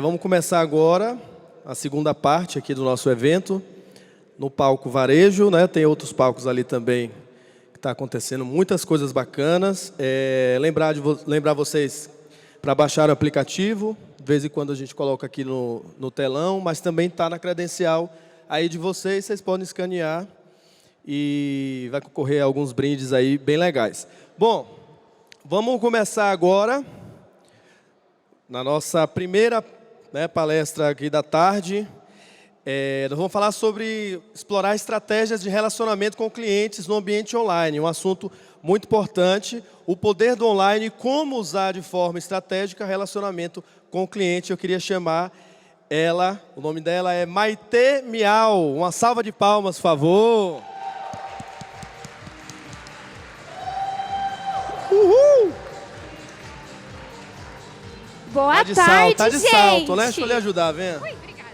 Vamos começar agora a segunda parte aqui do nosso evento, no palco Varejo, né? Tem outros palcos ali também que está acontecendo muitas coisas bacanas. Lembrar vocês para baixar o aplicativo, de vez em quando a gente coloca aqui no telão, mas também está na credencial aí de vocês podem escanear e vai concorrer a alguns brindes aí bem legais. Bom, vamos começar agora na nossa primeira palestra aqui da tarde. Nós vamos falar sobre explorar estratégias de relacionamento com clientes no ambiente online, um assunto muito importante, o poder do online e como usar de forma estratégica relacionamento com o cliente. Eu queria chamar ela, o nome dela é Maitê Miau. Uma salva de palmas, por favor. Uhul! Boa tarde, tá de gente. salto, né? Deixa eu lhe ajudar, vem. Ui, obrigada.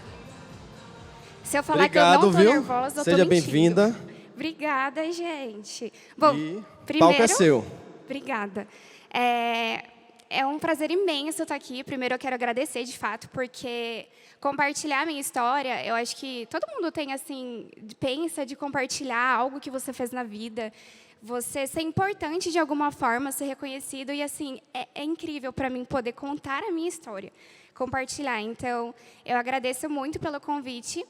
Se eu falar Obrigado, que eu não tô viu? nervosa, eu tô Seja mentindo. bem-vinda. Obrigada, gente. Bom, O primeiro... palco é seu. Obrigada. É um prazer imenso estar aqui. Primeiro, eu quero agradecer, de fato, porque compartilhar a minha história, eu acho que todo mundo tem, assim, pensa de compartilhar algo que você fez na vida, você ser importante de alguma forma, ser reconhecido, e, assim, é incrível para mim poder contar a minha história, compartilhar. Então, eu agradeço muito pelo convite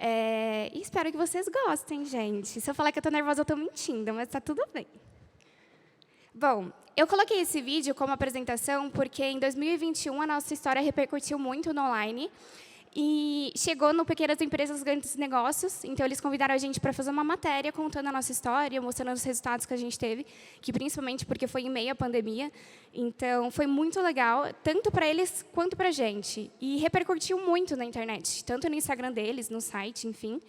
e espero que vocês gostem, gente. Se eu falar que eu estou nervosa, eu estou mentindo, mas está tudo bem. Bom, eu coloquei esse vídeo como apresentação porque em 2021 a nossa história repercutiu muito no online e chegou no Pequenas Empresas Grandes Negócios. Então, eles convidaram a gente para fazer uma matéria contando a nossa história, mostrando os resultados que a gente teve, que principalmente porque foi em meio à pandemia. Então, foi muito legal, tanto para eles quanto para a gente. E repercutiu muito na internet, tanto no Instagram deles, no site, enfim.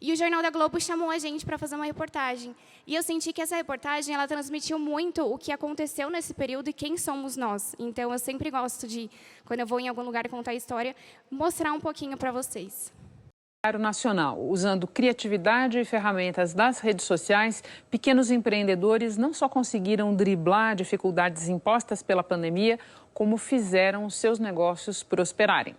E o Jornal da Globo chamou a gente para fazer uma reportagem. E eu senti que essa reportagem ela transmitiu muito o que aconteceu nesse período e quem somos nós. Então, eu sempre gosto de, quando eu vou em algum lugar contar a história, mostrar um pouquinho para vocês. Nacional, usando criatividade e ferramentas das redes sociais, pequenos empreendedores não só conseguiram driblar dificuldades impostas pela pandemia, como fizeram os seus negócios prosperarem.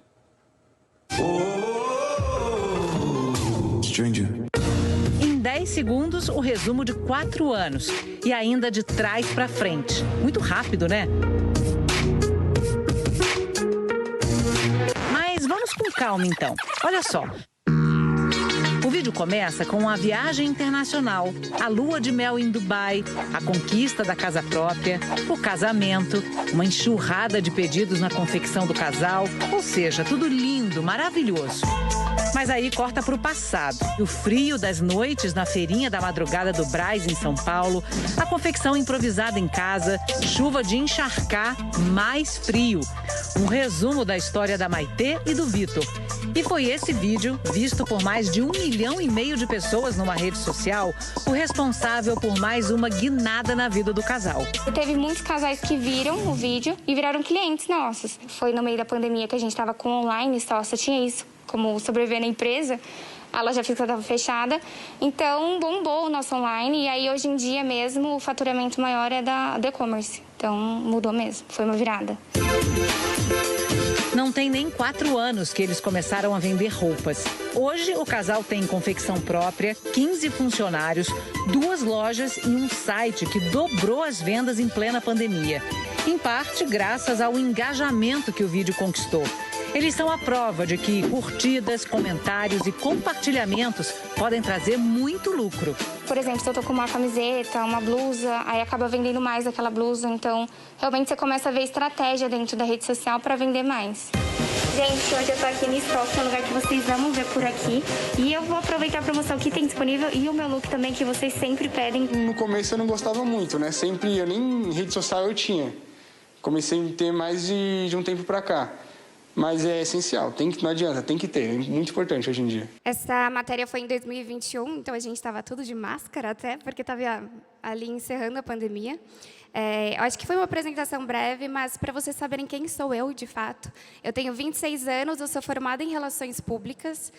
Em 10 segundos, o resumo de 4 anos. E ainda de trás para frente. Muito rápido, né? Mas vamos com calma, então. Olha só. O vídeo começa com uma viagem internacional, a lua de mel em Dubai, a conquista da casa própria, o casamento, uma enxurrada de pedidos na confecção do casal, ou seja, tudo lindo, maravilhoso. Mas aí corta para o passado. O frio das noites na feirinha da madrugada do Brás, em São Paulo, a confecção improvisada em casa, chuva de encharcar, mais frio. Um resumo da história da Maitê e do Vitor. E foi esse vídeo, visto por mais de 1,5 milhão de pessoas numa rede social, o responsável por mais uma guinada na vida do casal. Teve muitos casais que viram o vídeo e viraram clientes nossos. Foi no meio da pandemia que a gente estava com online, só tinha isso como sobreviver na empresa. A loja física estava fechada, então bombou o nosso online. E aí, hoje em dia mesmo, o faturamento maior é do e-commerce. Então, mudou mesmo, foi uma virada. Não tem nem 4 anos que eles começaram a vender roupas. Hoje, o casal tem confecção própria, 15 funcionários, 2 lojas e um site que dobrou as vendas em plena pandemia. Em parte, graças ao engajamento que o vídeo conquistou. Eles são a prova de que curtidas, comentários e compartilhamentos podem trazer muito lucro. Por exemplo, se eu tô com uma camiseta, uma blusa, aí acaba vendendo mais aquela blusa. Então, realmente você começa a ver estratégia dentro da rede social para vender mais. Gente, hoje eu tô aqui no estoque, é um lugar que vocês vão ver por aqui. E eu vou aproveitar para mostrar o que tem disponível e o meu look também, que vocês sempre pedem. No começo eu não gostava muito, né? Sempre, eu nem rede social eu tinha. Comecei a ter mais de um tempo para cá. Mas é essencial, não adianta, tem que ter, é muito importante hoje em dia. Essa matéria foi em 2021, então a gente estava tudo de máscara até, porque estava ali encerrando a pandemia. Eu acho que foi uma apresentação breve, mas para vocês saberem quem sou eu, de fato. Eu tenho 26 anos, eu sou formada em Relações Públicas,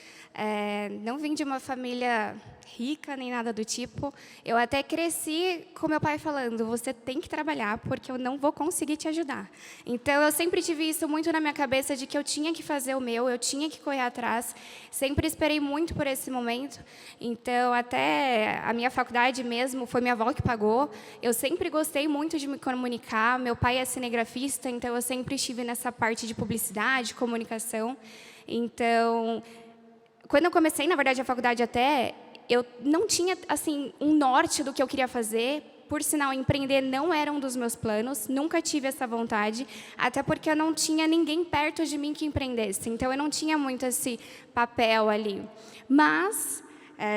não vim de uma família rica, nem nada do tipo. Eu até cresci com meu pai falando, você tem que trabalhar, porque eu não vou conseguir te ajudar. Então, eu sempre tive isso muito na minha cabeça, de que eu tinha que fazer o meu, eu tinha que correr atrás. Sempre esperei muito por esse momento. Então, até a minha faculdade mesmo, foi minha avó que pagou. Eu sempre gostei muito de me comunicar. Meu pai é cinegrafista, então eu sempre estive nessa parte de publicidade, comunicação. Então, quando eu comecei, na verdade, a faculdade até, eu não tinha, assim, um norte do que eu queria fazer. Por sinal, empreender não era um dos meus planos, nunca tive essa vontade, até porque eu não tinha ninguém perto de mim que empreendesse. Então, eu não tinha muito esse papel ali. Mas,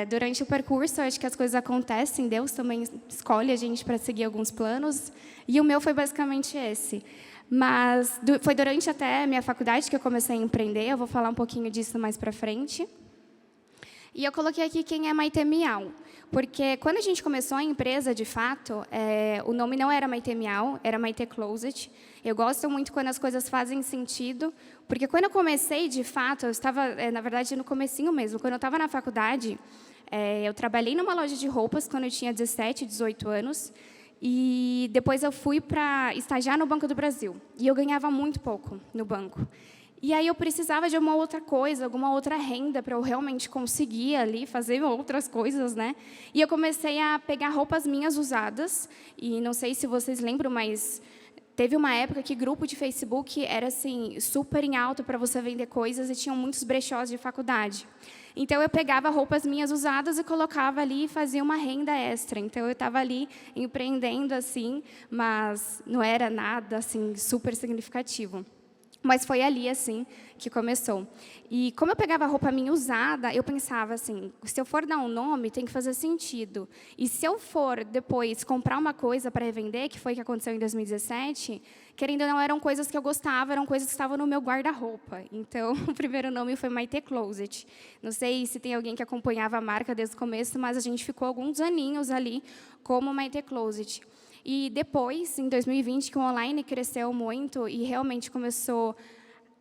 durante o percurso, eu acho que as coisas acontecem, Deus também escolhe a gente para seguir alguns planos, e o meu foi basicamente esse. Mas foi durante até a minha faculdade que eu comecei a empreender, eu vou falar um pouquinho disso mais para frente. E eu coloquei aqui quem é Maite Miau, porque quando a gente começou a empresa, de fato, o nome não era Maite Miau, era Maite Closet. Eu gosto muito quando as coisas fazem sentido, porque quando eu comecei, de fato, eu estava, na verdade, no comecinho mesmo, quando eu estava na faculdade, eu trabalhei numa loja de roupas quando eu tinha 17, 18 anos, e depois eu fui para estagiar no Banco do Brasil, e eu ganhava muito pouco no banco. E aí eu precisava de uma outra coisa, alguma outra renda para eu realmente conseguir ali fazer outras coisas, né? E eu comecei a pegar roupas minhas usadas, e não sei se vocês lembram, mas teve uma época que grupo de Facebook era assim super em alta para você vender coisas e tinham muitos brechós de faculdade. Então eu pegava roupas minhas usadas e colocava ali e fazia uma renda extra. Então eu estava ali empreendendo assim, mas não era nada assim super significativo. Mas foi ali, assim, que começou. E como eu pegava roupa minha usada, eu pensava assim, se eu for dar um nome, tem que fazer sentido. E se eu for, depois, comprar uma coisa para revender, que foi o que aconteceu em 2017, querendo ou não, eram coisas que eu gostava, eram coisas que estavam no meu guarda-roupa. Então, o primeiro nome foi Maite Closet. Não sei se tem alguém que acompanhava a marca desde o começo, mas a gente ficou alguns aninhos ali como Maite Closet. E depois, em 2020, que o online cresceu muito e realmente começou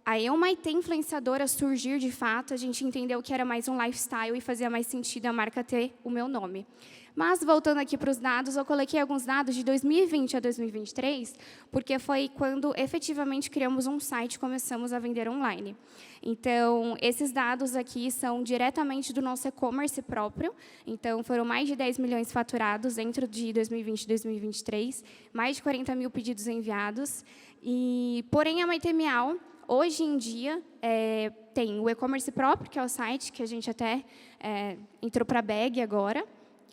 a eu, Maite influenciadora, surgir de fato, a gente entendeu que era mais um lifestyle e fazia mais sentido a marca ter o meu nome. Mas, voltando aqui para os dados, eu coloquei alguns dados de 2020 a 2023, porque foi quando, efetivamente, criamos um site e começamos a vender online. Então, esses dados aqui são diretamente do nosso e-commerce próprio. Então, foram mais de 10 milhões faturados dentro de 2020 e 2023, mais de 40 mil pedidos enviados. Porém, a Maite Miau, hoje em dia, tem o e-commerce próprio, que é o site, que a gente até entrou para a Bag agora.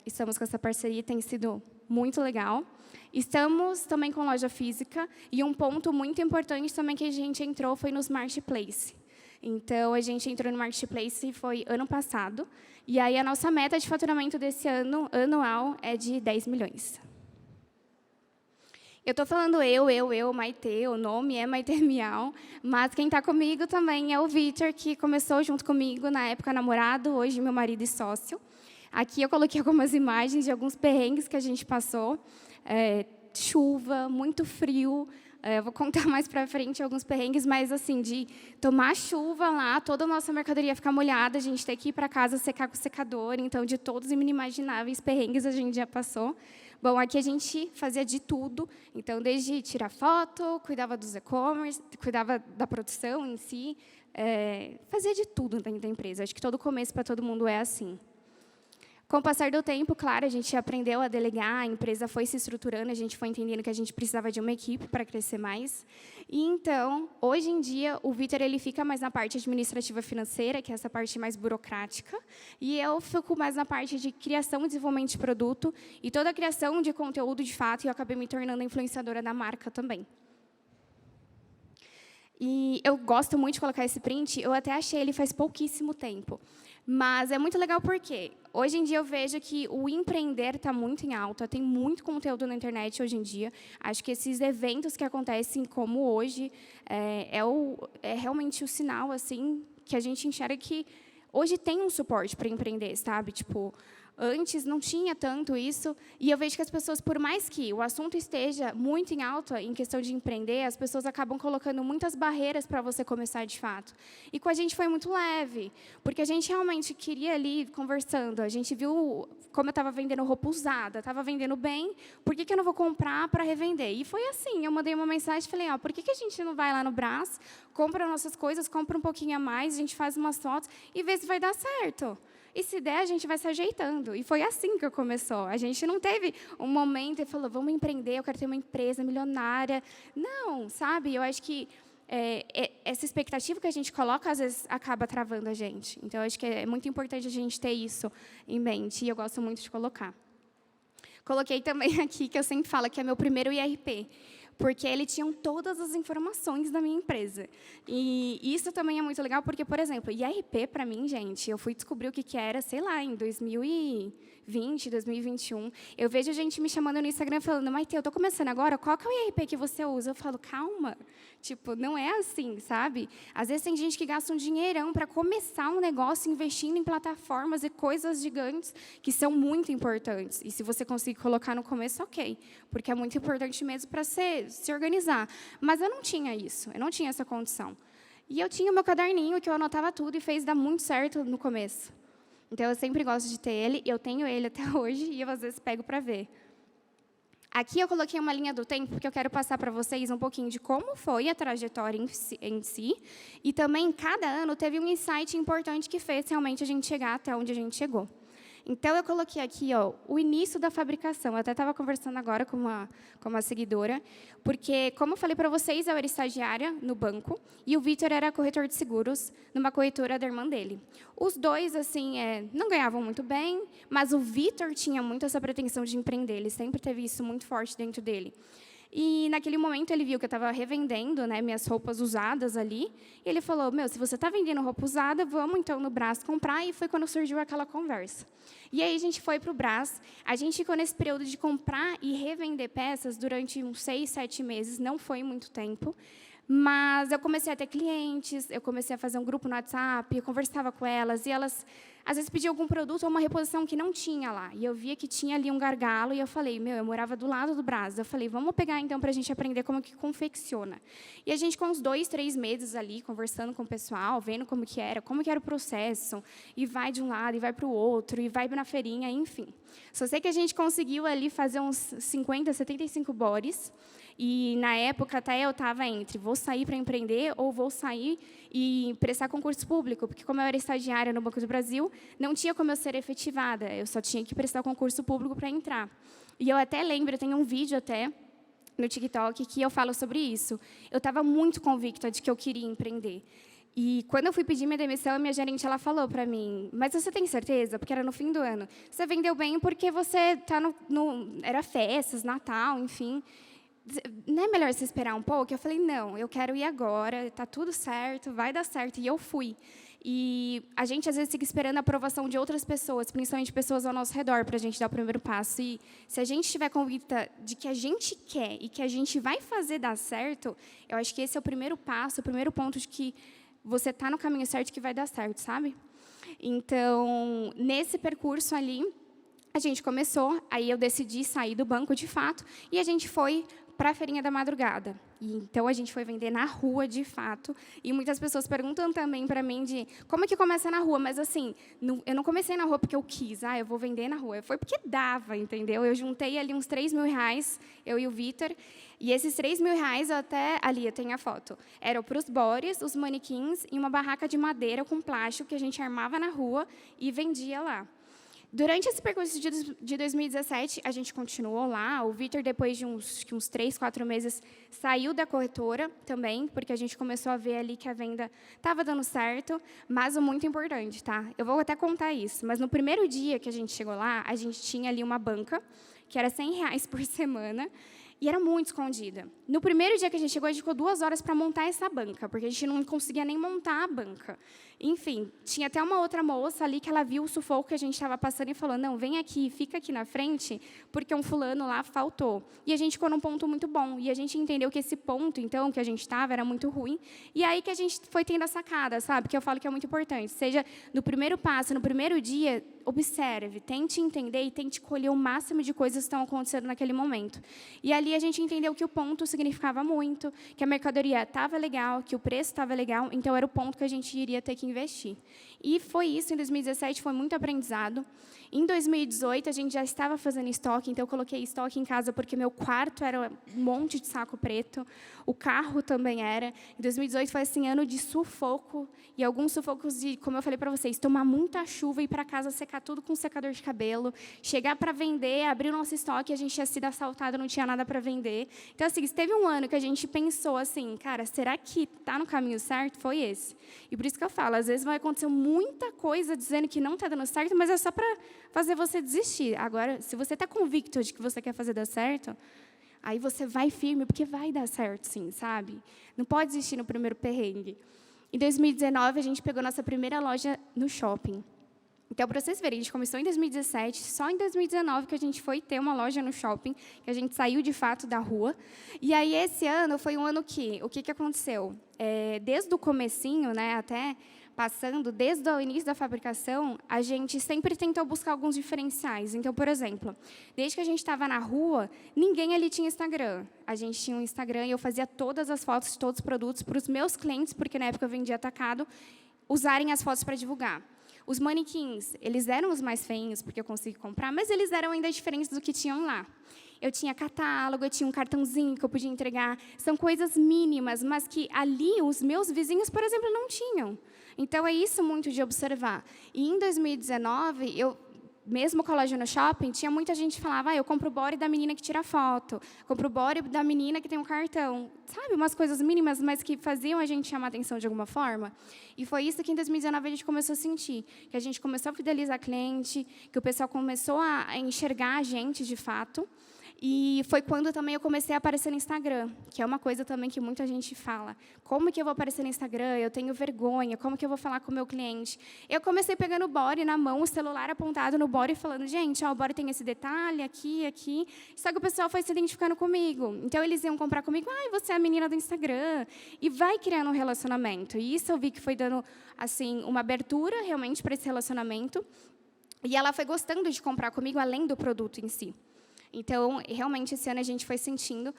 Estamos com essa parceria, tem sido muito legal. Estamos também com loja física, e um ponto muito importante também que a gente entrou foi nos marketplace. Então, a gente entrou no marketplace, foi ano passado, e aí a nossa meta de faturamento desse ano, anual, é de 10 milhões. Eu estou falando eu, Maite, o nome é Maite Miau, mas quem está comigo também é o Vitor, que começou junto comigo, na época namorado, hoje meu marido e sócio. Aqui eu coloquei algumas imagens de alguns perrengues que a gente passou. Chuva, muito frio. Eu vou contar mais para frente alguns perrengues, mas assim, de tomar chuva lá, toda a nossa mercadoria ficar molhada, a gente ter que ir para casa secar com o secador. Então, de todos os inimagináveis perrengues a gente já passou. Bom, aqui a gente fazia de tudo. Então, desde tirar foto, cuidava dos e-commerce, cuidava da produção em si, fazia de tudo dentro da empresa. Acho que todo começo para todo mundo é assim. Com o passar do tempo, claro, a gente aprendeu a delegar, a empresa foi se estruturando, a gente foi entendendo que a gente precisava de uma equipe para crescer mais. E, então, hoje em dia, o Vitor ele fica mais na parte administrativa financeira, que é essa parte mais burocrática, e eu fico mais na parte de criação e desenvolvimento de produto, e toda a criação de conteúdo, de fato, e eu acabei me tornando influenciadora da marca também. E eu gosto muito de colocar esse print, eu até achei ele faz pouquíssimo tempo. Mas é muito legal porque hoje em dia eu vejo que o empreender está muito em alta, tem muito conteúdo na internet hoje em dia. Acho que esses eventos que acontecem como hoje é realmente o sinal assim que a gente enxerga que hoje tem um suporte para empreender, sabe? Tipo, Antes não tinha tanto isso, e eu vejo que as pessoas, por mais que o assunto esteja muito em alta em questão de empreender, as pessoas acabam colocando muitas barreiras para você começar de fato. E com a gente foi muito leve, porque a gente realmente queria ali, conversando, a gente viu como eu estava vendendo roupa usada, estava vendendo bem, por que eu não vou comprar para revender? E foi assim, eu mandei uma mensagem e falei, por que a gente não vai lá no Brás, compra nossas coisas, compra um pouquinho a mais, a gente faz umas fotos e vê se vai dar certo. E se der, a gente vai se ajeitando. E foi assim que começou. A gente não teve um momento e falou, vamos empreender, eu quero ter uma empresa milionária. Não, sabe? Eu acho que essa expectativa que a gente coloca, às vezes, acaba travando a gente. Então, eu acho que é muito importante a gente ter isso em mente. E eu gosto muito de colocar. Coloquei também aqui, que eu sempre falo, que é meu primeiro IRP. Porque ele tinha todas as informações da minha empresa. E isso também é muito legal, porque, por exemplo, IRP, para mim, gente, eu fui descobrir o que era, sei lá, em 2020, 2021. Eu vejo gente me chamando no Instagram falando, Maite, eu estou começando agora, qual que é o IRP que você usa? Eu falo, calma, tipo, não é assim, sabe? Às vezes tem gente que gasta um dinheirão para começar um negócio investindo em plataformas e coisas gigantes que são muito importantes. E se você conseguir colocar no começo, ok, porque é muito importante mesmo para se organizar. Mas eu não tinha isso, eu não tinha essa condição. E eu tinha o meu caderninho, que eu anotava tudo e fez dar muito certo no começo. Então, eu sempre gosto de ter ele, eu tenho ele até hoje, e eu, às vezes, pego para ver. Aqui eu coloquei uma linha do tempo, porque eu quero passar para vocês um pouquinho de como foi a trajetória em si, e também, cada ano, teve um insight importante que fez realmente a gente chegar até onde a gente chegou. Então, eu coloquei aqui o início da fabricação. Eu até estava conversando agora com uma seguidora, porque, como eu falei para vocês, eu era estagiária no banco, e o Vitor era corretor de seguros numa corretora da irmã dele. Os dois, assim, não ganhavam muito bem, mas o Vitor tinha muito essa pretensão de empreender. Ele sempre teve isso muito forte dentro dele. E, naquele momento, ele viu que eu estava revendendo, né, minhas roupas usadas ali. E ele falou, se você está vendendo roupa usada, vamos, então, no Brás comprar. E foi quando surgiu aquela conversa. E aí, a gente foi para o Brás. A gente ficou nesse período de comprar e revender peças durante uns 6, 7 meses. Não foi muito tempo. Mas eu comecei a ter clientes, eu comecei a fazer um grupo no WhatsApp, eu conversava com elas, e elas, às vezes, pediam algum produto ou uma reposição que não tinha lá. E eu via que tinha ali um gargalo, e eu falei, eu morava do lado do Brás. Eu falei, vamos pegar, então, para a gente aprender como que confecciona. E a gente, com uns 2, 3 meses ali, conversando com o pessoal, vendo como que era o processo, e vai de um lado, e vai para o outro, e vai na feirinha, enfim. Só sei que a gente conseguiu ali fazer uns 50, 75 bodies. E, na época, até eu estava entre vou sair para empreender ou vou sair e prestar concurso público, porque, como eu era estagiária no Banco do Brasil, não tinha como eu ser efetivada, eu só tinha que prestar concurso público para entrar. E eu até lembro, eu tenho um vídeo até no TikTok que eu falo sobre isso. Eu estava muito convicta de que eu queria empreender. E, quando eu fui pedir minha demissão, a minha gerente ela falou para mim, mas você tem certeza? Porque era no fim do ano. Você vendeu bem porque você está era festas, Natal, enfim. Não é melhor você esperar um pouco? Eu falei, não, eu quero ir agora, está tudo certo, vai dar certo. E eu fui. E a gente, às vezes, fica esperando a aprovação de outras pessoas, principalmente pessoas ao nosso redor, para a gente dar o primeiro passo. E, se a gente estiver convicta de que a gente quer e que a gente vai fazer dar certo, eu acho que esse é o primeiro passo, o primeiro ponto de que você está no caminho certo, que vai dar certo, sabe? Então, nesse percurso ali, a gente começou, aí eu decidi sair do banco, de fato, e a gente foi para a feirinha da madrugada. E, então, a gente foi vender na rua, de fato. E muitas pessoas perguntam também para mim de como é que começa na rua. Mas, assim, eu não comecei na rua porque eu quis. Eu vou vender na rua. Foi porque dava, entendeu? Eu juntei ali uns R$3.000, eu e o Vitor. E esses R$3.000, eu tenho a foto. Eram para os bores, os manequins e uma barraca de madeira com plástico que a gente armava na rua e vendia lá. Durante esse percurso de 2017, a gente continuou lá. O Vitor, depois de uns 3, 4 meses, saiu da corretora também, porque a gente começou a ver ali que a venda estava dando certo. Mas o muito importante, tá? Eu vou até contar isso, mas no primeiro dia que a gente chegou lá, a gente tinha ali uma banca, que era R$100 por semana, e era muito escondida. No primeiro dia que a gente chegou, a gente ficou 2 horas para montar essa banca, porque a gente não conseguia nem montar a banca. Enfim, tinha até uma outra moça ali que ela viu o sufoco que a gente estava passando e falou, não, vem aqui, fica aqui na frente, porque um fulano lá faltou. E a gente ficou num ponto muito bom. E a gente entendeu que esse ponto, então, que a gente estava, era muito ruim. E aí que a gente foi tendo a sacada, sabe? Que eu falo que é muito importante. Seja no primeiro passo, no primeiro dia, observe, tente entender e tente colher o máximo de coisas que estão acontecendo naquele momento. E ali a gente entendeu que o ponto significava muito, que a mercadoria estava legal, que o preço estava legal, então era o ponto que a gente iria ter que investir. E foi isso, em 2017 foi muito aprendizado. Em 2018, a gente já estava fazendo estoque, então eu coloquei estoque em casa porque meu quarto era um monte de saco preto, o carro também era. Em 2018 foi assim, ano de sufoco, e alguns sufocos de, como eu falei para vocês, tomar muita chuva, ir para casa secar tudo com secador de cabelo, chegar para vender, abrir o nosso estoque, a gente tinha sido assaltado, não tinha nada para vender. Então, assim, teve um ano que a gente pensou assim, cara, será que está no caminho certo? Foi esse. E por isso que eu falo, às vezes vai acontecer muita coisa dizendo que não está dando certo, mas é só para fazer você desistir. Agora, se você está convicto de que você quer fazer dar certo, aí você vai firme, porque vai dar certo, sim, sabe? Não pode desistir no primeiro perrengue. Em 2019, a gente pegou nossa primeira loja no shopping. Então, para vocês verem, a gente começou em 2017, só em 2019 que a gente foi ter uma loja no shopping, que a gente saiu, de fato, da rua. E aí, esse ano, foi um ano que... O que aconteceu? Desde o comecinho, né, até passando, desde o início da fabricação, a gente sempre tentou buscar alguns diferenciais. Então, por exemplo, desde que a gente estava na rua, ninguém ali tinha Instagram. A gente tinha um Instagram e eu fazia todas as fotos de todos os produtos para os meus clientes, porque na época eu vendia atacado, usarem as fotos para divulgar. Os manequins, eles eram os mais feinhos, porque eu consegui comprar, mas eles eram ainda diferentes do que tinham lá. Eu tinha catálogo, eu tinha um cartãozinho que eu podia entregar. São coisas mínimas, mas que ali os meus vizinhos, por exemplo, não tinham. Então, é isso muito de observar. E em 2019, mesmo com a loja no shopping, tinha muita gente que falava, eu compro o body da menina que tira foto, compro o body da menina que tem um cartão. Sabe, umas coisas mínimas, mas que faziam a gente chamar atenção de alguma forma. E foi isso que em 2019 a gente começou a sentir, que a gente começou a fidelizar cliente, que o pessoal começou a enxergar a gente de fato. E foi quando também eu comecei a aparecer no Instagram, que é uma coisa também que muita gente fala. Como que eu vou aparecer no Instagram? Eu tenho vergonha. Como que eu vou falar com o meu cliente? Eu comecei pegando o body na mão, o celular apontado no body, falando, gente, o body tem esse detalhe aqui, aqui. Só que o pessoal foi se identificando comigo. Então, eles iam comprar comigo, você é a menina do Instagram. E vai criando um relacionamento. E isso eu vi que foi dando assim, uma abertura realmente para esse relacionamento. E ela foi gostando de comprar comigo, além do produto em si. Então, realmente, esse ano a gente foi sentindo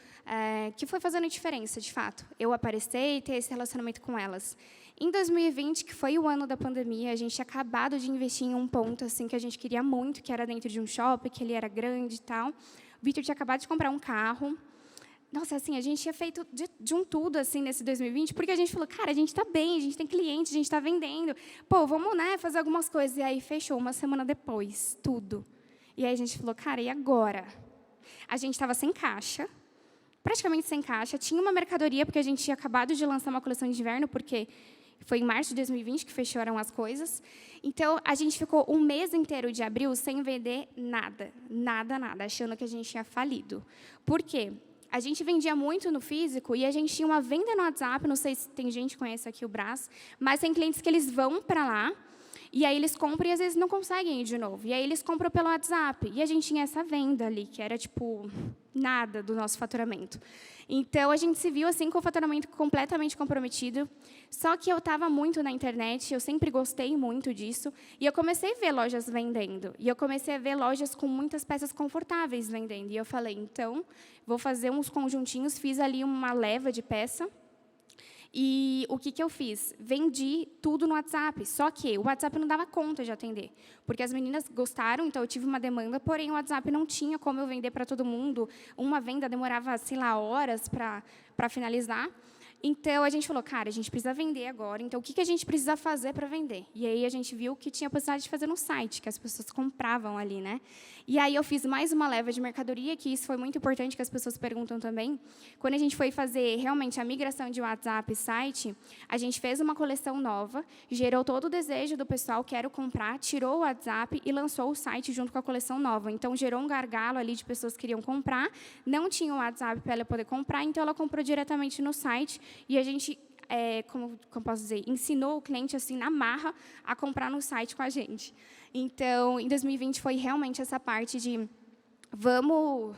que foi fazendo diferença, de fato. Eu aparecer e ter esse relacionamento com elas. Em 2020, que foi o ano da pandemia, a gente tinha acabado de investir em um ponto assim, que a gente queria muito, que era dentro de um shopping, que ele era grande e tal. O Vitor tinha acabado de comprar um carro. Nossa, assim, a gente tinha feito de um tudo assim, nesse 2020, porque a gente falou, cara, a gente está bem, a gente tem cliente, a gente está vendendo. Pô, vamos fazer algumas coisas. E aí, fechou uma semana depois, tudo. E aí a gente falou, cara, e agora? A gente estava sem caixa, praticamente sem caixa. Tinha uma mercadoria, porque a gente tinha acabado de lançar uma coleção de inverno, porque foi em março de 2020 que fecharam as coisas. Então, a gente ficou um mês inteiro de abril sem vender nada, nada, nada, achando que a gente tinha falido. Por quê? A gente vendia muito no físico e a gente tinha uma venda no WhatsApp, não sei se tem gente que conhece aqui o Brás, mas tem clientes que eles vão para lá, e aí eles compram e, às vezes, não conseguem ir de novo. E aí eles compram pelo WhatsApp. E a gente tinha essa venda ali, que era, tipo, nada do nosso faturamento. Então, a gente se viu assim com o faturamento completamente comprometido. Só que eu estava muito na internet, eu sempre gostei muito disso. E eu comecei a ver lojas vendendo. E eu comecei a ver lojas com muitas peças confortáveis vendendo. E eu falei, então, vou fazer uns conjuntinhos. Fiz ali uma leva de peça. E o que eu fiz? Vendi tudo no WhatsApp, só que o WhatsApp não dava conta de atender, porque as meninas gostaram, então eu tive uma demanda, porém o WhatsApp não tinha como eu vender para todo mundo. Uma venda demorava, sei lá, horas para finalizar. Então, a gente falou, cara, a gente precisa vender agora, então o que a gente precisa fazer para vender? E aí a gente viu que tinha a possibilidade de fazer no site, que as pessoas compravam ali, né? E aí eu fiz mais uma leva de mercadoria, que isso foi muito importante, que as pessoas perguntam também. Quando a gente foi fazer realmente a migração de WhatsApp e site, a gente fez uma coleção nova, gerou todo o desejo do pessoal, quero comprar, tirou o WhatsApp e lançou o site junto com a coleção nova. Então, gerou um gargalo ali de pessoas que queriam comprar, não tinha o WhatsApp para ela poder comprar, então ela comprou diretamente no site. E a gente, como posso dizer, ensinou o cliente assim na marra a comprar no site com a gente. Então, em 2020 foi realmente essa parte de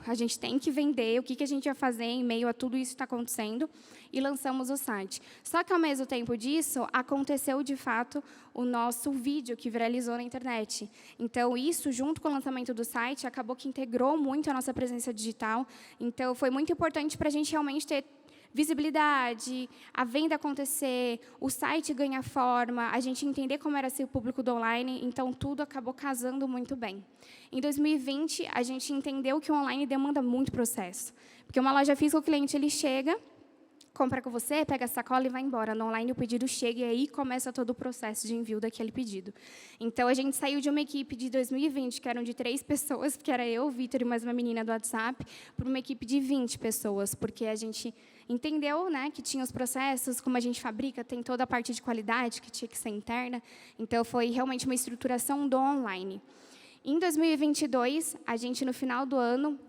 a gente tem que vender, o que a gente vai fazer em meio a tudo isso que está acontecendo, e lançamos o site. Só que, ao mesmo tempo disso, aconteceu, de fato, o nosso vídeo, que viralizou na internet. Então, isso, junto com o lançamento do site, acabou que integrou muito a nossa presença digital. Então, foi muito importante para a gente realmente ter visibilidade, a venda acontecer, o site ganhar forma, a gente entender como era ser o público do online, então tudo acabou casando muito bem. Em 2020, a gente entendeu que o online demanda muito processo, porque uma loja física, o cliente ele chega, compra com você, pega a sacola e vai embora. No online, o pedido chega e aí começa todo o processo de envio daquele pedido. Então, a gente saiu de uma equipe de 2020, que eram de 3 pessoas, que era eu, o Vitor e mais uma menina do WhatsApp, para uma equipe de 20 pessoas, porque a gente entendeu, né, que tinha os processos, como a gente fabrica, tem toda a parte de qualidade, que tinha que ser interna. Então, foi realmente uma estruturação do online. Em 2022, a gente, no final do ano,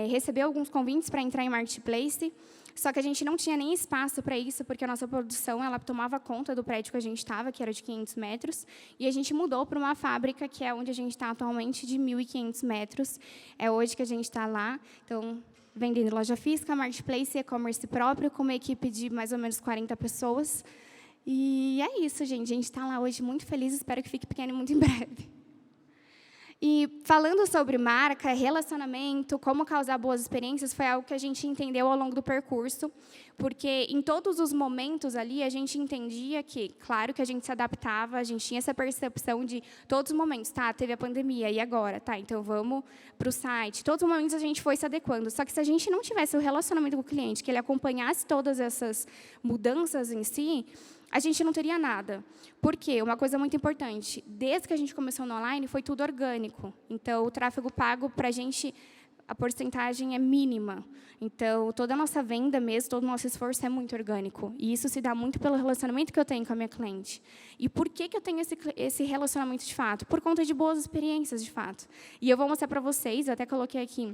recebeu alguns convites para entrar em Marketplace, só que a gente não tinha nem espaço para isso, porque a nossa produção ela tomava conta do prédio que a gente estava, que era de 500 metros, e a gente mudou para uma fábrica, que é onde a gente está atualmente, de 1.500 metros. É hoje que a gente está lá. Então, vendendo loja física, Marketplace e e-commerce próprio, com uma equipe de mais ou menos 40 pessoas. E é isso, gente. A gente está lá hoje muito feliz, espero que fique pequeno muito em breve. E falando sobre marca, relacionamento, como causar boas experiências, foi algo que a gente entendeu ao longo do percurso, porque em todos os momentos ali a gente entendia que, claro que a gente se adaptava, a gente tinha essa percepção de todos os momentos, tá, teve a pandemia, e agora? Tá, então vamos para o site. Todos os momentos a gente foi se adequando, só que se a gente não tivesse o relacionamento com o cliente, que ele acompanhasse todas essas mudanças em si, a gente não teria nada. Por quê? Uma coisa muito importante, desde que a gente começou no online, foi tudo orgânico. Então, o tráfego pago, para a gente, a porcentagem é mínima. Então, toda a nossa venda mesmo, todo o nosso esforço é muito orgânico. E isso se dá muito pelo relacionamento que eu tenho com a minha cliente. E por que eu tenho esse relacionamento de fato? Por conta de boas experiências, de fato. E eu vou mostrar para vocês, eu até coloquei aqui,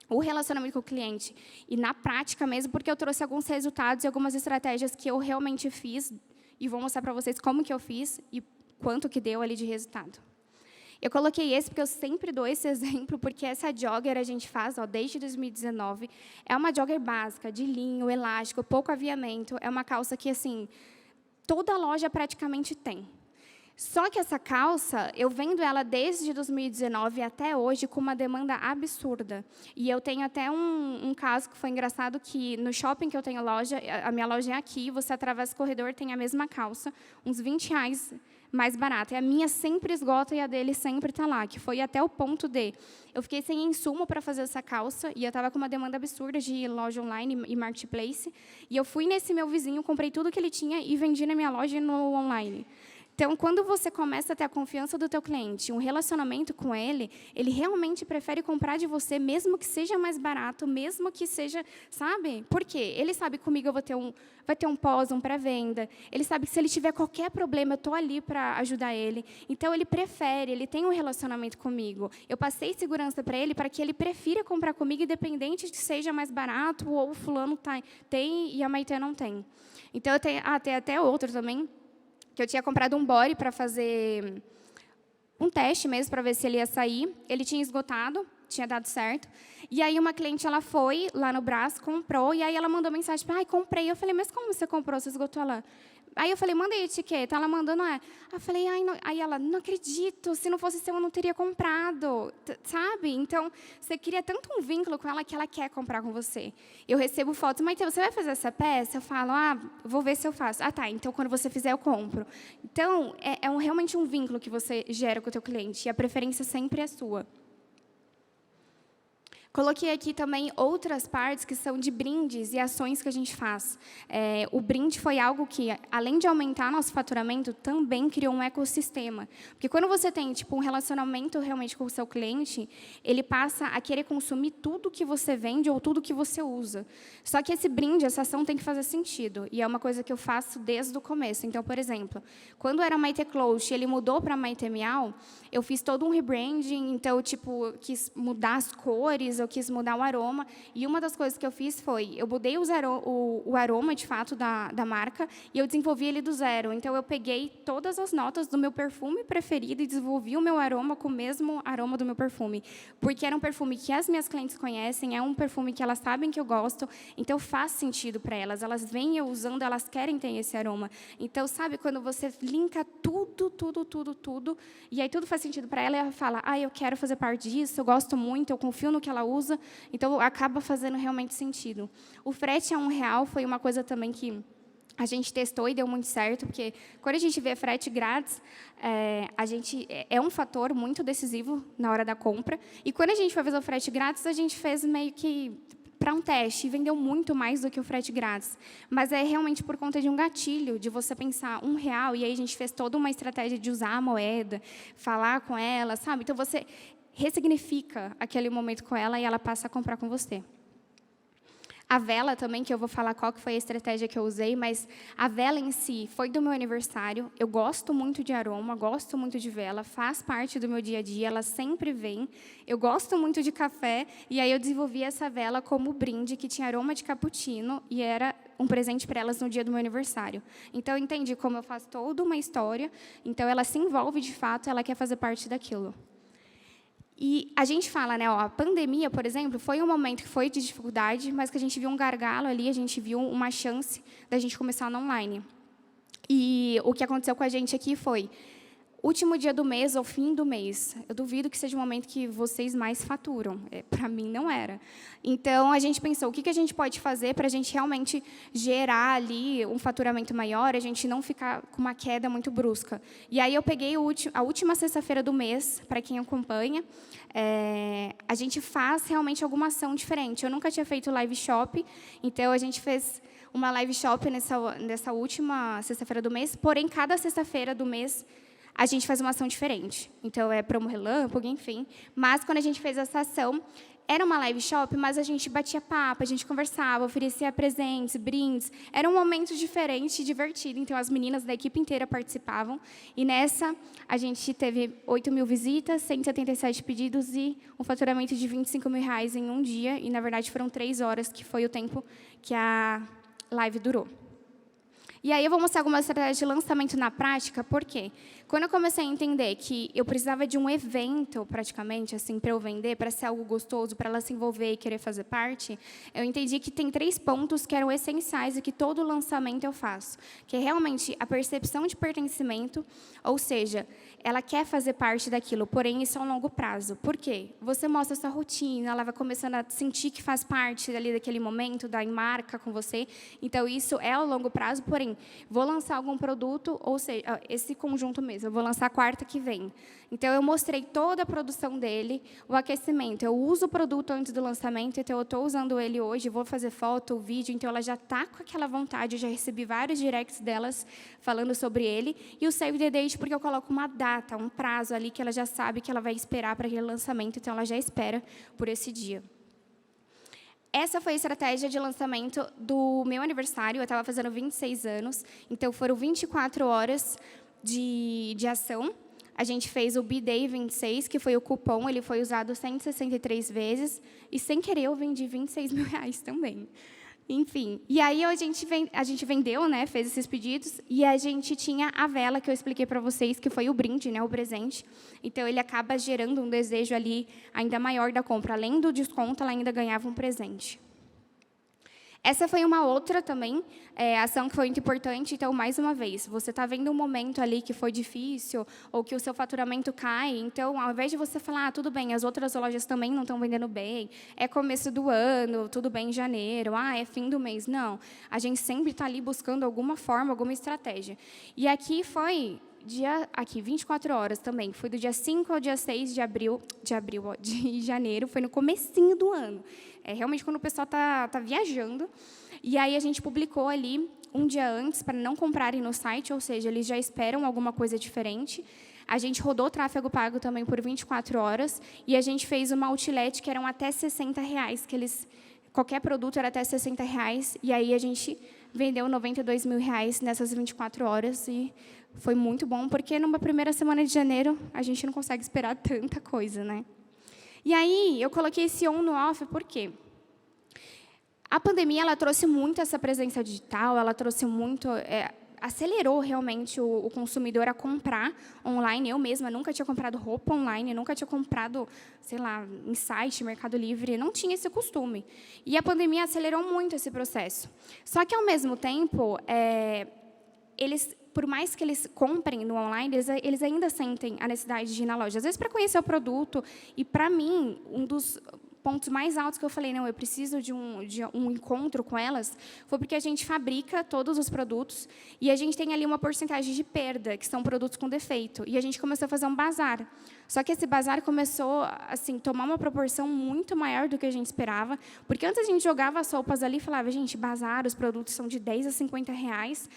o relacionamento com o cliente. E na prática mesmo, porque eu trouxe alguns resultados e algumas estratégias que eu realmente fiz, e vou mostrar para vocês como que eu fiz e quanto que deu ali de resultado. Eu coloquei esse porque eu sempre dou esse exemplo, porque essa jogger a gente faz desde 2019. É uma jogger básica, de linho, elástico, pouco aviamento. É uma calça que, assim, toda loja praticamente tem. Só que essa calça, eu vendo ela desde 2019 até hoje com uma demanda absurda. E eu tenho até um caso que foi engraçado, que no shopping que eu tenho loja, a minha loja é aqui, você atravessa o corredor, tem a mesma calça, uns R$20 mais barata. E a minha sempre esgota e a dele sempre está lá, que foi até o ponto de... Eu fiquei sem insumo para fazer essa calça, e eu estava com uma demanda absurda de loja online e marketplace, e eu fui nesse meu vizinho, comprei tudo que ele tinha e vendi na minha loja e no online. Então, quando você começa a ter a confiança do teu cliente, um relacionamento com ele realmente prefere comprar de você, mesmo que seja mais barato, mesmo que seja, sabe? Por quê? Ele sabe que comigo eu vai ter um pós, um pré-venda. Ele sabe que se ele tiver qualquer problema, eu estou ali para ajudar ele. Então, ele prefere, ele tem um relacionamento comigo. Eu passei segurança para ele prefira comprar comigo, independente de que seja mais barato ou o fulano tem e a Maitê não tem. Então, tem até outro também, que eu tinha comprado um body para fazer um teste mesmo, para ver se ele ia sair. Ele tinha esgotado, tinha dado certo. E aí uma cliente, ela foi lá no Brás, comprou, e aí ela mandou mensagem para comprei. Eu falei, mas como você comprou? Você esgotou ela? Aí eu falei, manda aí a etiqueta. Ela mandou, não é. Aí eu falei, aí ela, não acredito, se não fosse seu, eu não teria comprado. Sabe? Então, você cria tanto um vínculo com ela que ela quer comprar com você. Eu recebo fotos, mas você vai fazer essa peça? Eu falo, vou ver se eu faço. Tá, então quando você fizer, eu compro. Então, realmente um vínculo que você gera com o teu cliente, e a preferência sempre é sua. Coloquei aqui também outras partes que são de brindes e ações que a gente faz. O brinde foi algo que, além de aumentar nosso faturamento, também criou um ecossistema. Porque quando você tem um relacionamento realmente com o seu cliente, ele passa a querer consumir tudo que você vende ou tudo que você usa. Só que esse brinde, essa ação tem que fazer sentido. E é uma coisa que eu faço desde o começo. Então, por exemplo, quando era Maitê Cloth, ele mudou para Maitê Miau, eu fiz todo um rebranding, então, quis mudar as cores, eu quis mudar o aroma. E uma das coisas que eu fiz foi, eu mudei o aroma, de fato, da marca, e eu desenvolvi ele do zero. Então, eu peguei todas as notas do meu perfume preferido e desenvolvi o meu aroma com o mesmo aroma do meu perfume. Porque era um perfume que as minhas clientes conhecem, é um perfume que elas sabem que eu gosto, então faz sentido para elas. Elas veem eu usando, elas querem ter esse aroma. Então, sabe, quando você linka tudo, e aí tudo faz sentido para ela, e ela fala, eu quero fazer parte disso, eu gosto muito, eu confio no que ela usa, então acaba fazendo realmente sentido. O frete a R$1 foi uma coisa também que a gente testou e deu muito certo, porque quando a gente vê frete grátis, é um fator muito decisivo na hora da compra. E quando a gente foi fazer o frete grátis, a gente fez meio que para um teste, e vendeu muito mais do que o frete grátis. Mas é realmente por conta de um gatilho, de você pensar R$1, e aí a gente fez toda uma estratégia de usar a moeda, falar com ela, sabe? Então, você ressignifica aquele momento com ela e ela passa a comprar com você. A vela também, que eu vou falar qual que foi a estratégia que eu usei, mas a vela em si foi do meu aniversário. Eu gosto muito de aroma, gosto muito de vela, faz parte do meu dia a dia, ela sempre vem. Eu gosto muito de café, e aí eu desenvolvi essa vela como brinde, que tinha aroma de cappuccino, e era um presente para elas no dia do meu aniversário. Então, eu entendi como eu faço toda uma história, então ela se envolve de fato, ela quer fazer parte daquilo. E a gente fala, né, a pandemia, por exemplo, foi um momento que foi de dificuldade, mas que a gente viu um gargalo ali, a gente viu uma chance da gente começar no online. E o que aconteceu com a gente aqui foi, último dia do mês ou fim do mês, eu duvido que seja o momento que vocês mais faturam. Para mim, não era. Então, a gente pensou, o que a gente pode fazer para a gente realmente gerar ali um faturamento maior, a gente não ficar com uma queda muito brusca. E aí, eu peguei a última sexta-feira do mês, para quem acompanha, a gente faz realmente alguma ação diferente. Eu nunca tinha feito live shop, então a gente fez uma live shop nessa última sexta-feira do mês, porém, cada sexta-feira do mês, a gente faz uma ação diferente. Então, é promo relâmpago, enfim. Mas, quando a gente fez essa ação, era uma live shop, mas a gente batia papo, a gente conversava, oferecia presentes, brindes. Era um momento diferente, divertido. Então, as meninas da equipe inteira participavam. E nessa, a gente teve 8.000 visitas, 177 pedidos e um faturamento de R$25 mil em um dia. E, na verdade, foram 3 horas, que foi o tempo que a live durou. E aí eu vou mostrar algumas estratégias de lançamento na prática, por quê? Quando eu comecei a entender que eu precisava de um evento, praticamente, assim, para eu vender, para ser algo gostoso, para ela se envolver e querer fazer parte, eu entendi que tem 3 pontos que eram essenciais e que todo lançamento eu faço, que é realmente a percepção de pertencimento, ou seja, ela quer fazer parte daquilo, porém, isso é a longo prazo. Por quê? Você mostra a sua rotina, ela vai começando a sentir que faz parte ali daquele momento, da marca com você, então isso é a longo prazo, porém, vou lançar algum produto, ou seja, esse conjunto mesmo, eu vou lançar quarta que vem. Então, eu mostrei toda a produção dele, o aquecimento. Eu uso o produto antes do lançamento, então eu estou usando ele hoje, vou fazer foto, vídeo, então ela já está com aquela vontade, eu já recebi vários directs delas falando sobre ele. E o Save the Date, porque eu coloco uma data, um prazo ali, que ela já sabe que ela vai esperar para aquele lançamento, então ela já espera por esse dia. Essa foi a estratégia de lançamento do meu aniversário. Eu estava fazendo 26 anos, então foram 24 horas de ação. A gente fez o B-Day 26, que foi o cupom, ele foi usado 163 vezes, e sem querer eu vendi R$26 mil também. Enfim, e aí a gente vendeu, né, fez esses pedidos, e a gente tinha a vela, que eu expliquei para vocês, que foi o brinde, né, o presente. Então, ele acaba gerando um desejo ali ainda maior da compra. Além do desconto, ela ainda ganhava um presente. Essa foi uma outra também, ação que foi muito importante. Então, mais uma vez, você está vendo um momento ali que foi difícil, ou que o seu faturamento cai. Então, ao invés de você falar, tudo bem, as outras lojas também não estão vendendo bem, é começo do ano, tudo bem em janeiro, é fim do mês. Não, a gente sempre está ali buscando alguma forma, alguma estratégia. E aqui foi... 24 horas também. Foi do dia 5 ao dia 6 de janeiro, foi no comecinho do ano. Realmente quando o pessoal tá viajando. E aí a gente publicou ali um dia antes para não comprarem no site, ou seja, eles já esperam alguma coisa diferente. A gente rodou tráfego pago também por 24 horas e a gente fez uma outlet que eram até R$60, que qualquer produto era até R$60, e aí a gente vendeu R$92 mil nessas 24 horas e foi muito bom, porque numa primeira semana de janeiro a gente não consegue esperar tanta coisa, né? E aí, eu coloquei esse on no off, por quê? A pandemia, ela trouxe muito essa presença digital, ela trouxe muito... acelerou realmente o consumidor a comprar online. Eu mesma nunca tinha comprado roupa online, nunca tinha comprado, sei lá, em site, Mercado Livre, não tinha esse costume. E a pandemia acelerou muito esse processo. Só que, ao mesmo tempo, por mais que eles comprem no online, eles ainda sentem a necessidade de ir na loja. Às vezes, para conhecer o produto. E, para mim, um dos pontos mais altos que eu falei, não, eu preciso de um encontro com elas, foi porque a gente fabrica todos os produtos e a gente tem ali uma porcentagem de perda, que são produtos com defeito. E a gente começou a fazer um bazar. Só que esse bazar começou assim, tomar uma proporção muito maior do que a gente esperava, porque antes a gente jogava as roupas ali e falava, gente, bazar, os produtos são de 10 a 50 reais.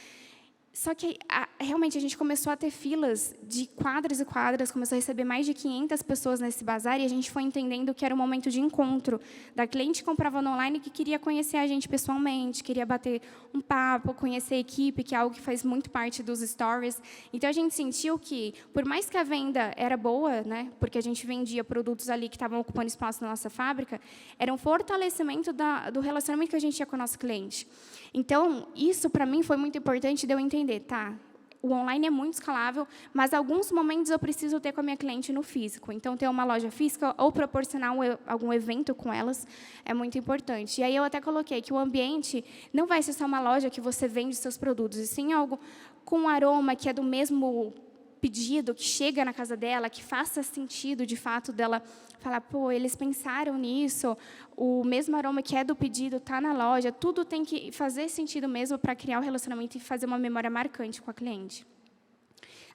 Só que, realmente, a gente começou a ter filas de quadras e quadras, começou a receber mais de 500 pessoas nesse bazar, e a gente foi entendendo que era um momento de encontro. Da cliente que comprava no online que queria conhecer a gente pessoalmente, queria bater um papo, conhecer a equipe, que é algo que faz muito parte dos stories. Então, a gente sentiu que, por mais que a venda era boa, né, porque a gente vendia produtos ali que estavam ocupando espaço na nossa fábrica, era um fortalecimento do relacionamento que a gente tinha com o nosso cliente. Então, isso, para mim, foi muito importante de eu entender, tá? O online é muito escalável, mas alguns momentos eu preciso ter com a minha cliente no físico. Então, ter uma loja física ou proporcionar algum evento com elas é muito importante. E aí eu até coloquei que o ambiente não vai ser só uma loja que você vende seus produtos, e sim algo com um aroma que é do mesmo pedido, que chega na casa dela, que faça sentido, de fato, dela falar, pô, eles pensaram nisso, o mesmo aroma que é do pedido está na loja, tudo tem que fazer sentido mesmo para criar o relacionamento e fazer uma memória marcante com a cliente.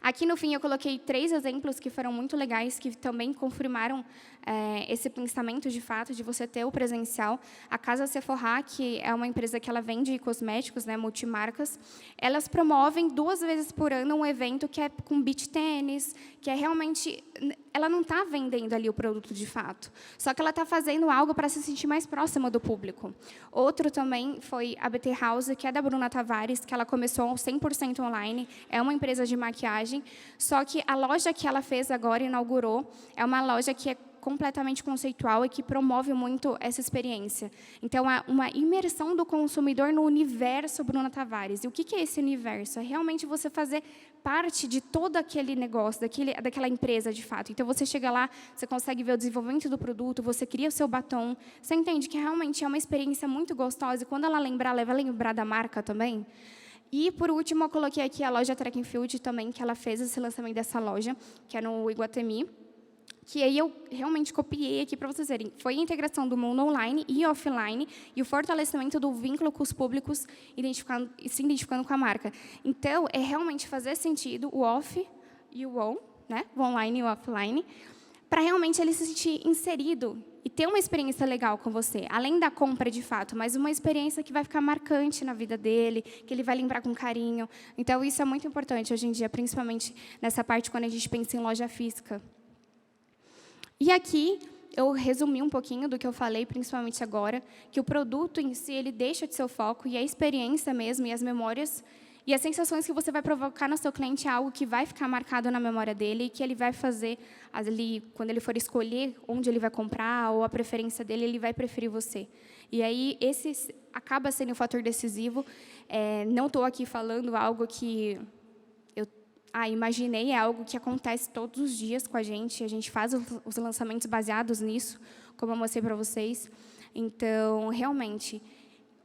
Aqui, no fim, eu coloquei 3 exemplos que foram muito legais, que também confirmaram esse pensamento, de fato, de você ter o presencial. A Casa Sephora, que é uma empresa que ela vende cosméticos, né, multimarcas, elas promovem 2 vezes por ano um evento que é com beach tênis, que é realmente... Ela não está vendendo ali o produto, de fato, só que ela está fazendo algo para se sentir mais próxima do público. Outro também foi a BT House, que é da Bruna Tavares, que ela começou 100% online, é uma empresa de maquiagem, só que a loja que ela fez agora, inaugurou, é uma loja que é completamente conceitual e que promove muito essa experiência. Então, é uma imersão do consumidor no universo Bruna Tavares. E o que é esse universo? É realmente você fazer parte de todo aquele negócio, daquela empresa, de fato. Então, você chega lá, você consegue ver o desenvolvimento do produto, você cria o seu batom, você entende que realmente é uma experiência muito gostosa, e quando ela lembrar, ela vai lembrar da marca também. E, por último, eu coloquei aqui a loja Track and Field também, que ela fez esse lançamento dessa loja, que é no Iguatemi, que aí eu realmente copiei aqui para vocês verem. Foi a integração do mundo online e offline e o fortalecimento do vínculo com os públicos, se identificando com a marca. Então, é realmente fazer sentido o off e o on, né? O online e o offline, para realmente ele se sentir inserido e ter uma experiência legal com você, além da compra de fato, mas uma experiência que vai ficar marcante na vida dele, que ele vai lembrar com carinho. Então, isso é muito importante hoje em dia, principalmente nessa parte quando a gente pensa em loja física. E aqui eu resumi um pouquinho do que eu falei, principalmente agora, que o produto em si ele deixa de ser o foco, e a experiência mesmo, e as memórias, e as sensações que você vai provocar no seu cliente é algo que vai ficar marcado na memória dele, e que ele vai fazer, ali, quando ele for escolher onde ele vai comprar, ou a preferência dele, ele vai preferir você. E aí, esse acaba sendo um fator decisivo. Não estou aqui falando algo que... imaginei, é algo que acontece todos os dias com a gente faz os lançamentos baseados nisso, como eu mostrei para vocês. Então, realmente,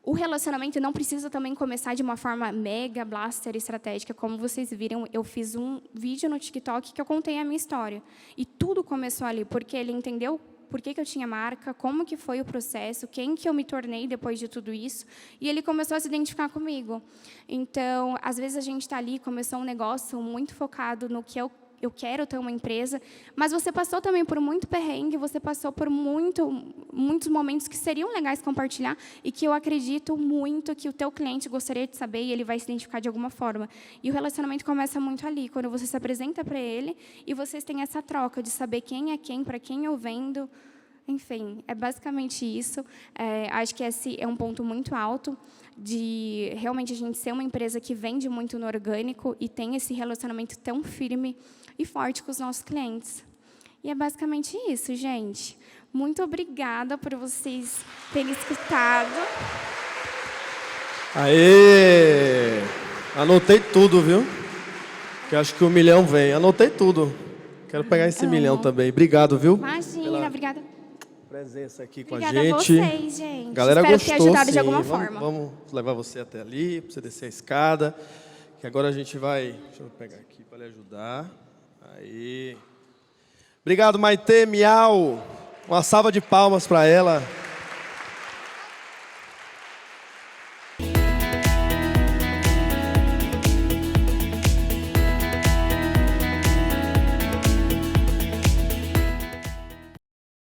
o relacionamento não precisa também começar de uma forma mega, blaster, estratégica. Como vocês viram, eu fiz um vídeo no TikTok que eu contei a minha história. E tudo começou ali, porque ele entendeu por que eu tinha marca, como que foi o processo, quem que eu me tornei depois de tudo isso, e ele começou a se identificar comigo. Então, às vezes a gente está ali, começou um negócio muito focado no que eu quero ter uma empresa, mas você passou também por muito perrengue, você passou por muitos momentos que seriam legais compartilhar e que eu acredito muito que o teu cliente gostaria de saber e ele vai se identificar de alguma forma. E o relacionamento começa muito ali, quando você se apresenta para ele e vocês têm essa troca de saber quem é quem, para quem eu vendo. Enfim, é basicamente isso. Acho que esse é um ponto muito alto de realmente a gente ser uma empresa que vende muito no orgânico e tem esse relacionamento tão firme e forte com os nossos clientes. E é basicamente isso, gente. Muito obrigada por vocês terem escutado. Aê! Anotei tudo, viu? Que acho que o 1 milhão vem. Anotei tudo. Quero pegar esse 1 milhão também. Obrigado, viu? Imagina, obrigada. Presença aqui com Obrigada a gente. a vocês, gente. Galera Espero gostou, ter ajudado sim. de alguma forma. Vamos levar você até ali, para você descer a escada. Que agora a gente vai... Deixa eu pegar aqui para lhe ajudar. Aí. Obrigado, Maitê Miau. Uma salva de palmas para ela.